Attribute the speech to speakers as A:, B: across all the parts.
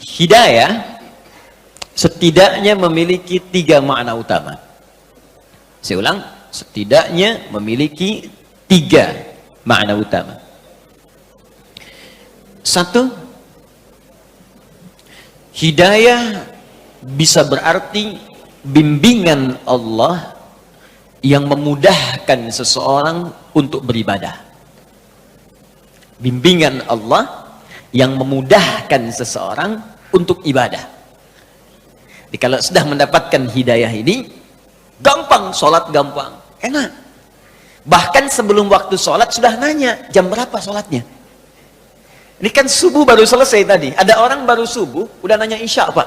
A: Hidayah setidaknya memiliki 3 makna utama. Saya ulang, setidaknya memiliki 3 makna utama. 1, hidayah bisa berarti bimbingan Allah yang memudahkan seseorang untuk beribadah. Bimbingan Allah yang memudahkan seseorang untuk ibadah. Jadi kalau sudah mendapatkan hidayah ini, gampang, sholat gampang, enak. Bahkan sebelum waktu sholat sudah nanya, jam berapa sholatnya? Ini kan subuh baru selesai tadi. Ada orang baru subuh, udah nanya isya pak.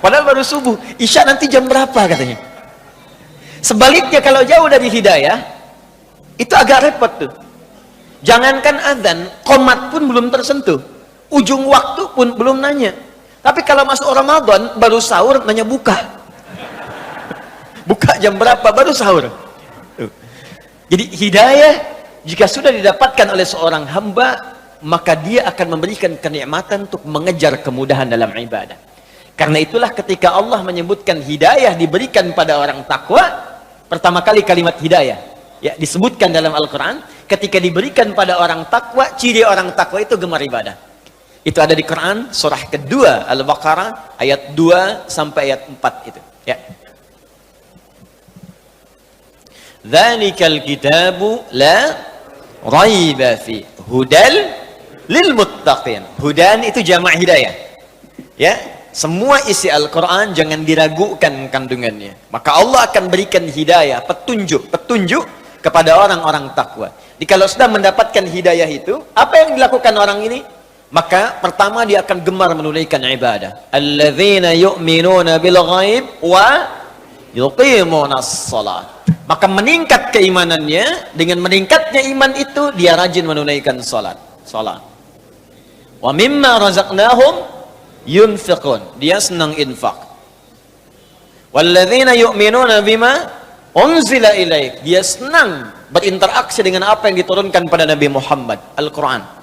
A: Padahal baru subuh, isya nanti jam berapa katanya. Sebaliknya kalau jauh dari hidayah, itu agak repot tuh. Jangankan azan, qomat pun belum tersentuh. Ujung waktu pun belum nanya. Tapi kalau masuk Ramadan, baru sahur nanya buka. Buka jam berapa, baru sahur. Jadi hidayah, jika sudah didapatkan oleh seorang hamba, maka dia akan memberikan kenikmatan untuk mengejar kemudahan dalam ibadah. Karena itulah ketika Allah menyebutkan hidayah diberikan pada orang takwa, pertama kali kalimat hidayah ya disebutkan dalam Al-Quran, ketika diberikan pada orang takwa, ciri orang takwa itu gemar ibadah. Itu ada di Quran surah kedua Al-Baqarah ayat 2 sampai ayat 4 itu ya. Dzalikal kitabu la raiba fi hudal lil muttaqin. Hudan itu jamak hidayah. Ya, semua isi Al-Qur'an jangan diragukan kandungannya. Maka Allah akan berikan hidayah, petunjuk kepada orang-orang takwa. Jadi kalau sudah mendapatkan hidayah itu, apa yang dilakukan orang ini? Maka pertama dia akan gemar menunaikan ibadah. Alladzina yu'minuna bil ghaib wa yuqimunas shalah. Maka meningkat keimanannya, dengan meningkatnya iman itu dia rajin menunaikan salat. Wa mimma razaqnahum yunfiqun, dia senang infak. Walladzina yu'minuna bima unzila ilaik, dia senang berinteraksi dengan apa yang diturunkan pada Nabi Muhammad, Al-Quran.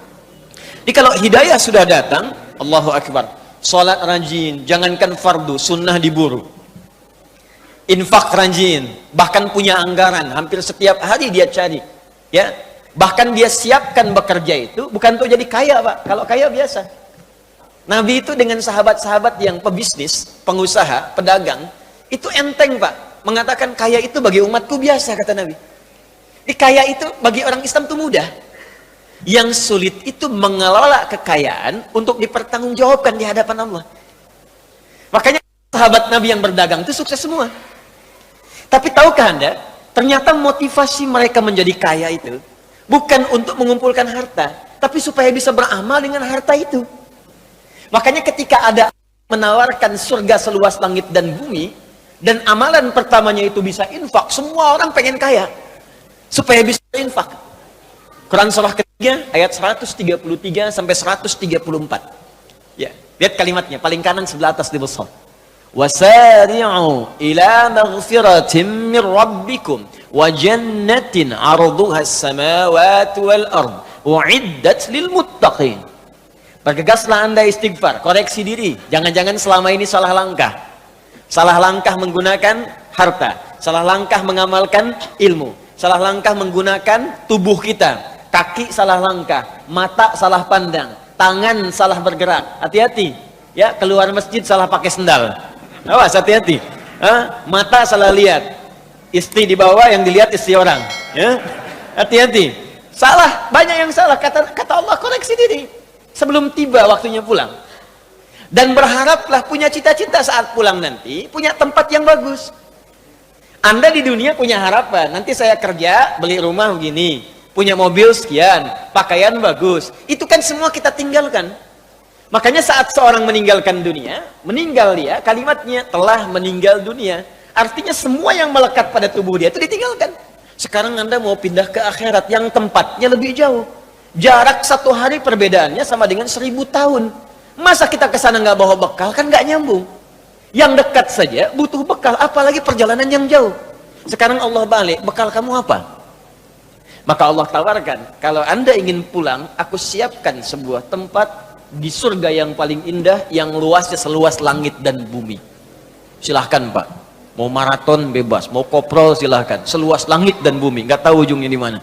A: Jadi kalau hidayah sudah datang, Allahu Akbar, salat rajin, jangankan fardu, sunnah diburu. Infak rajin, bahkan punya anggaran, hampir setiap hari dia cari ya. Bahkan dia siapkan bekerja itu bukan untuk jadi kaya pak. Kalau kaya biasa. Nabi itu dengan sahabat-sahabat yang pebisnis, pengusaha, pedagang, itu enteng pak. Mengatakan kaya itu bagi umatku biasa, kata Nabi. Di kaya itu bagi orang Islam itu mudah. Yang sulit itu mengelola kekayaan untuk dipertanggungjawabkan di hadapan Allah. Makanya sahabat Nabi yang berdagang itu sukses semua. Tapi tahukah Anda, ternyata motivasi mereka menjadi kaya itu bukan untuk mengumpulkan harta, tapi supaya bisa beramal dengan harta itu. Makanya ketika ada menawarkan surga seluas langit dan bumi, dan amalan pertamanya itu bisa infak, semua orang pengen kaya supaya bisa infak. Quran surah ketiga ayat 133 sampai 134. Ya, lihat kalimatnya, paling kanan sebelah atas di besar. Wasari'u ila maghfiratin min rabbikum wa jannatin 'arduha as-samawati wal ard u'iddat lil muttaqin. Bergegaslah Anda istighfar, koreksi diri. Jangan-jangan selama ini salah langkah. Salah langkah menggunakan harta, salah langkah mengamalkan ilmu, salah langkah menggunakan tubuh kita. Kaki salah langkah, mata salah pandang, tangan salah bergerak. Hati-hati. Ya, keluar masjid salah pakai sendal. Awas, hati-hati. Mata salah lihat, istri di bawah, yang dilihat istri orang. Ya, hati-hati. Salah, banyak yang salah. Kata Allah, koreksi diri sebelum tiba waktunya pulang. Dan berharaplah punya cita-cita saat pulang nanti, punya tempat yang bagus. Anda di dunia punya harapan, nanti saya kerja, beli rumah begini, punya mobil sekian, pakaian bagus. Itu kan semua kita tinggalkan. Makanya saat seorang meninggalkan dunia, meninggal dia, kalimatnya telah meninggal dunia. Artinya semua yang melekat pada tubuh dia itu ditinggalkan. Sekarang Anda mau pindah ke akhirat yang tempatnya lebih jauh. Jarak 1 hari perbedaannya sama dengan 1000 tahun. Masa kita ke sana nggak bawa bekal, kan nggak nyambung. Yang dekat saja butuh bekal, apalagi perjalanan yang jauh. Sekarang Allah balik, bekal kamu apa? Maka Allah tawarkan, kalau Anda ingin pulang, aku siapkan sebuah tempat di surga yang paling indah, yang luasnya seluas langit dan bumi. Silahkan Pak, mau maraton bebas, mau koprol silahkan, seluas langit dan bumi, nggak tahu ujungnya di mana.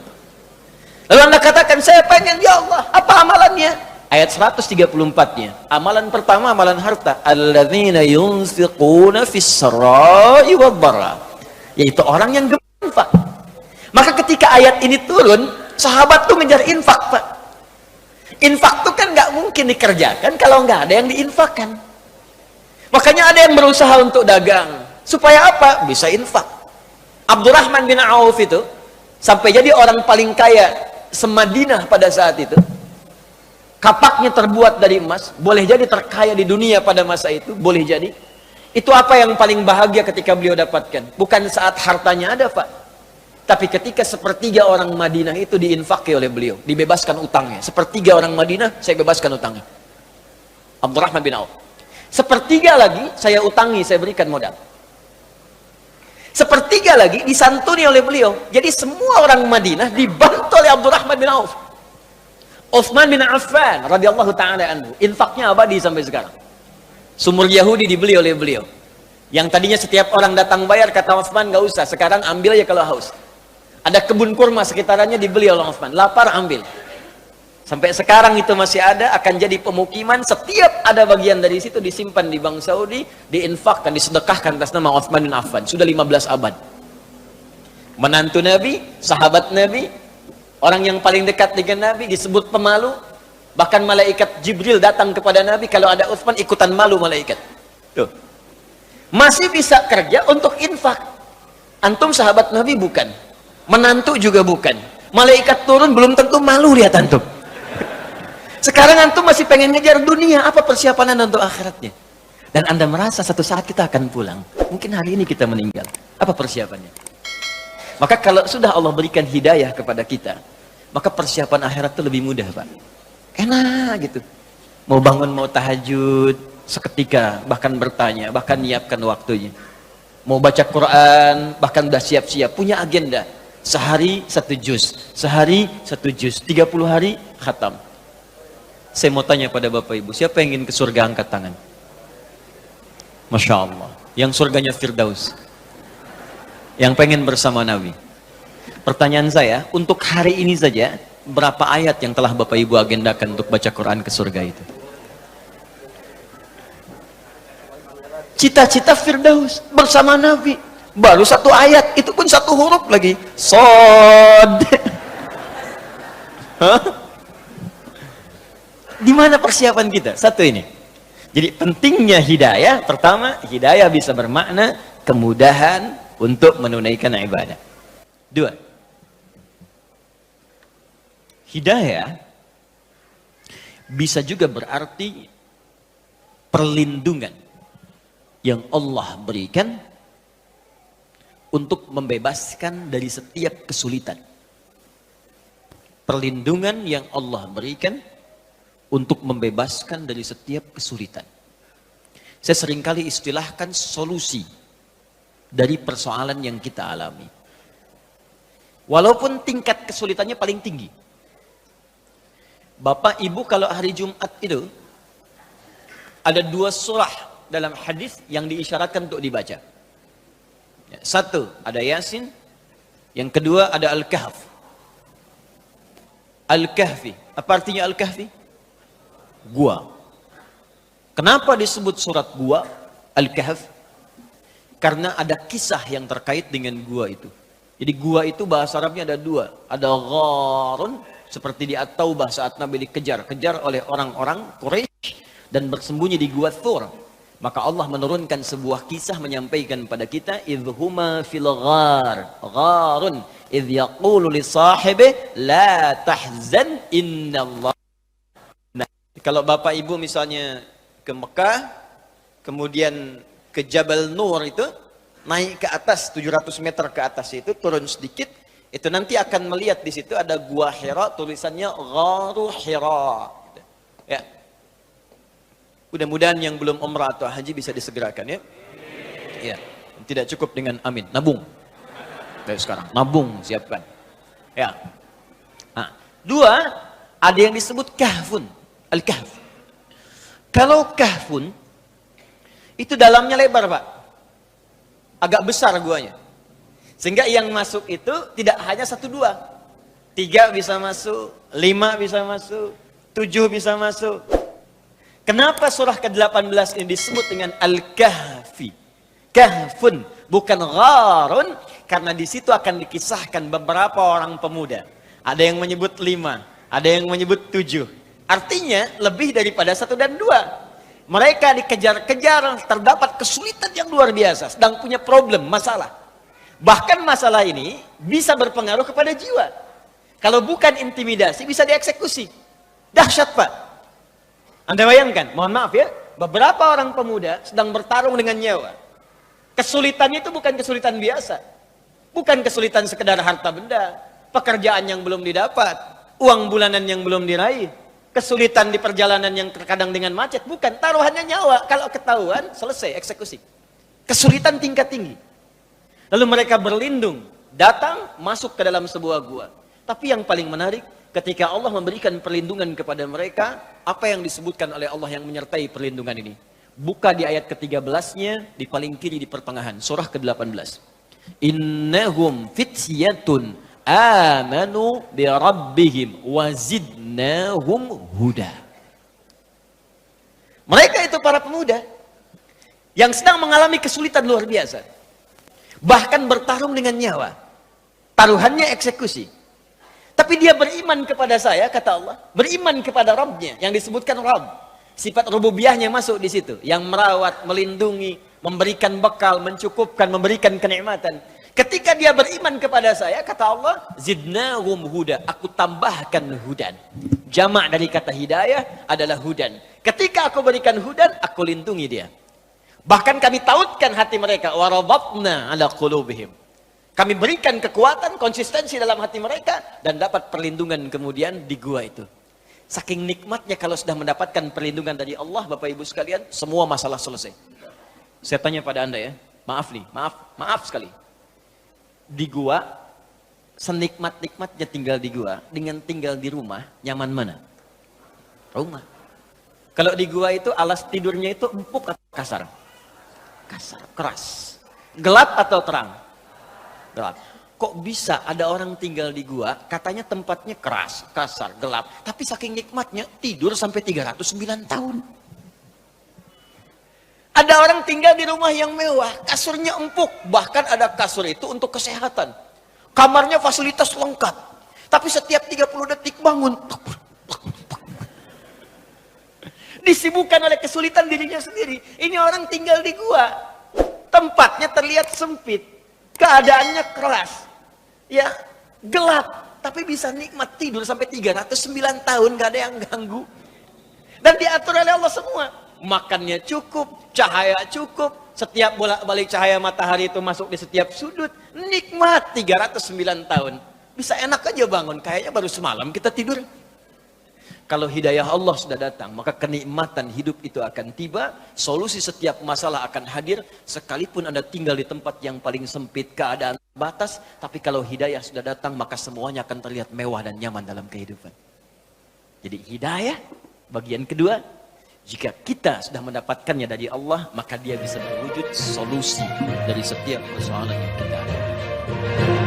A: Lalu Anda katakan, saya pengen, ya Allah, apa amalannya? Ayat 134-nya, amalan pertama, amalan harta. Alladzina yunfiquna fis-sarai wad-dharra, yaitu orang yang gemar infak. Maka ketika ayat ini turun, sahabat tuh ngejar infak Pak. Infak tuh kan nggak mungkin dikerjakan kalau nggak ada yang diinfakkan. Makanya ada yang berusaha untuk dagang. Supaya apa? Bisa infak. Abdurrahman bin Auf itu sampai jadi orang paling kaya se-Madinah pada saat itu. Kapaknya terbuat dari emas, boleh jadi terkaya di dunia pada masa itu, boleh jadi. Itu apa yang paling bahagia ketika beliau dapatkan? Bukan saat hartanya ada Pak, tapi ketika sepertiga orang Madinah itu diinfaki oleh beliau, dibebaskan utangnya. Sepertiga orang Madinah, saya bebaskan utangnya. Abdurrahman bin Auf. Sepertiga lagi, saya utangi, saya berikan modal. Sepertiga lagi disantuni oleh beliau. Jadi semua orang Madinah dibantu oleh Abdurrahman bin Auf. Utsman bin Affan radhiyallahu taala anhu, infaknya abadi sampai sekarang. Sumur Yahudi dibeli oleh beliau. Yang tadinya setiap orang datang bayar, kata Utsman nggak usah, sekarang ambil aja kalau haus. Ada kebun kurma sekitarannya dibeli oleh Utsman, lapar ambil. Sampai sekarang itu masih ada, akan jadi pemukiman, setiap ada bagian dari situ disimpan di Bank Saudi, diinfakkan, disedekahkan atas nama Utsman bin Affan. Sudah 15 abad. Menantu Nabi, sahabat Nabi, orang yang paling dekat dengan Nabi, disebut pemalu. Bahkan malaikat Jibril datang kepada Nabi, kalau ada Utsman ikutan malu malaikat. Tuh. Masih bisa kerja untuk infak. Antum sahabat Nabi bukan, menantu juga bukan, malaikat turun belum tentu malu lihat antum. Sekarang antum masih pengen ngejar dunia, apa persiapan Anda untuk akhiratnya? Dan Anda merasa satu saat kita akan pulang, mungkin hari ini kita meninggal, apa persiapannya? Maka kalau sudah Allah berikan hidayah kepada kita, maka persiapan akhirat itu lebih mudah Pak. Enak gitu, mau bangun, mau tahajud seketika, bahkan bertanya, bahkan nyiapkan waktunya. Mau baca Quran, bahkan udah siap-siap, punya agenda. Sehari 1 juz, sehari 1 juz, 30 hari khatam. Saya mau tanya pada Bapak Ibu, siapa yang ingin ke surga angkat tangan? Masya Allah, yang surganya Firdaus, yang pengen bersama Nabi. Pertanyaan saya, untuk hari ini saja, berapa ayat yang telah Bapak Ibu agendakan untuk baca Quran ke surga itu? Cita-cita Firdaus bersama Nabi, baru 1 ayat, itu pun 1 huruf lagi, Shod. Di mana persiapan kita? 1 ini. Jadi pentingnya hidayah, pertama, hidayah bisa bermakna kemudahan untuk menunaikan ibadah. 2, hidayah bisa juga berarti perlindungan yang Allah berikan untuk membebaskan dari setiap kesulitan. Perlindungan yang Allah berikan untuk membebaskan dari setiap kesulitan. Saya seringkali istilahkan solusi dari persoalan yang kita alami. Walaupun tingkat kesulitannya paling tinggi. Bapak Ibu kalau hari Jumat itu ada 2 surah dalam hadis yang diisyaratkan untuk dibaca. 1 ada Yasin, yang kedua ada Al-Kahf. Al-Kahfi, apa artinya Al-Kahfi? Gua. Kenapa disebut surat gua Al-Kahf? Karena ada kisah yang terkait dengan gua itu. Jadi gua itu bahasa Arabnya ada 2. Ada gharun, seperti di At-Taubah saat Nabi dikejar-kejar oleh orang-orang Quraisy dan bersembunyi di gua Thur. Maka Allah menurunkan sebuah kisah menyampaikan pada kita, idhuma fil ghar, gharun, idh yaqulu li sahibi la tahzan innallah. Nah, kalau Bapak Ibu misalnya ke Mekah, kemudian ke Jabal Nur itu, naik ke atas 700 meter ke atas itu, turun sedikit, itu nanti akan melihat di situ ada gua Hira, tulisannya Gharu Hira. Ya. Mudah-mudahan yang belum umrah atau haji bisa disegerakan ya. Ya, tidak cukup dengan amin, nabung. Dari sekarang, nabung, siapkan. Ya. Nah, 2, ada yang disebut kahfun, al-kahf. Kalau kahfun, itu dalamnya lebar, Pak. Agak besar guanya. Sehingga yang masuk itu tidak hanya 1, 2. 3 bisa masuk, 5 bisa masuk, 7 bisa masuk. Kenapa surah ke-18 ini disebut dengan Al-Kahfi? Kahfun, bukan gharun, karena di situ akan dikisahkan beberapa orang pemuda. Ada yang menyebut 5, ada yang menyebut 7. Artinya lebih daripada 1 dan 2. Mereka dikejar-kejar, terdapat kesulitan yang luar biasa, sedang punya problem, masalah. Bahkan masalah ini bisa berpengaruh kepada jiwa. Kalau bukan intimidasi, bisa dieksekusi. Dahsyat, Pak. Anda bayangkan, mohon maaf ya, beberapa orang pemuda sedang bertarung dengan nyawa. Kesulitannya itu bukan kesulitan biasa. Bukan kesulitan sekedar harta benda, pekerjaan yang belum didapat, uang bulanan yang belum diraih, kesulitan di perjalanan yang terkadang dengan macet. Bukan, taruhannya nyawa. Kalau ketahuan, selesai eksekusi. Kesulitan tingkat tinggi. Lalu mereka berlindung, datang, masuk ke dalam sebuah gua. Tapi yang paling menarik, ketika Allah memberikan perlindungan kepada mereka, apa yang disebutkan oleh Allah yang menyertai perlindungan ini? Buka di ayat ke-13-nya, di paling kiri di pertengahan, surah ke-18. Innahum fityatun amanu bi rabbihim wazidnahum huda. Mereka itu para pemuda yang sedang mengalami kesulitan luar biasa. Bahkan bertarung dengan nyawa. Taruhannya eksekusi. Tapi dia beriman kepada saya, kata Allah. Beriman kepada Rabbnya, yang disebutkan Rabb. Sifat rububiyahnya masuk di situ. Yang merawat, melindungi, memberikan bekal, mencukupkan, memberikan kenikmatan. Ketika dia beriman kepada saya, kata Allah, zidnahum huda. Aku tambahkan hudan. Jamak dari kata hidayah adalah hudan. Ketika aku berikan hudan, aku lindungi dia. Bahkan kami tautkan hati mereka. Warabatna ala qulubihim. Kami berikan kekuatan, konsistensi dalam hati mereka, dan dapat perlindungan kemudian di gua itu. Saking nikmatnya kalau sudah mendapatkan perlindungan dari Allah, Bapak Ibu sekalian, semua masalah selesai. Saya tanya pada Anda ya, maaf nih, maaf sekali. Di gua, senikmat-nikmatnya tinggal di gua, dengan tinggal di rumah, nyaman mana? Rumah. Kalau di gua itu alas tidurnya itu empuk atau kasar? Kasar, keras. Gelap atau terang? Gelap. Kok bisa ada orang tinggal di gua, katanya tempatnya keras, kasar, gelap. Tapi saking nikmatnya, tidur sampai 309 tahun. Ada orang tinggal di rumah yang mewah, kasurnya empuk. Bahkan ada kasur itu untuk kesehatan. Kamarnya fasilitas lengkap. Tapi setiap 30 detik bangun. Disibukkan oleh kesulitan dirinya sendiri. Ini orang tinggal di gua. Tempatnya terlihat sempit. Keadaannya keras. Ya, gelap, tapi bisa nikmat tidur sampai 309 tahun, gak ada yang ganggu. Dan diatur oleh Allah semua. Makannya cukup, cahaya cukup, setiap bolak-balik cahaya matahari itu masuk di setiap sudut. Nikmat 309 tahun. Bisa enak aja bangun, kayaknya baru semalam kita tidur. Kalau hidayah Allah sudah datang, maka kenikmatan hidup itu akan tiba, solusi setiap masalah akan hadir, sekalipun Anda tinggal di tempat yang paling sempit, keadaan batas, tapi kalau hidayah sudah datang, maka semuanya akan terlihat mewah dan nyaman dalam kehidupan. Jadi hidayah, bagian kedua, jika kita sudah mendapatkannya dari Allah, maka dia bisa berwujud solusi dari setiap persoalan yang kita hadapi.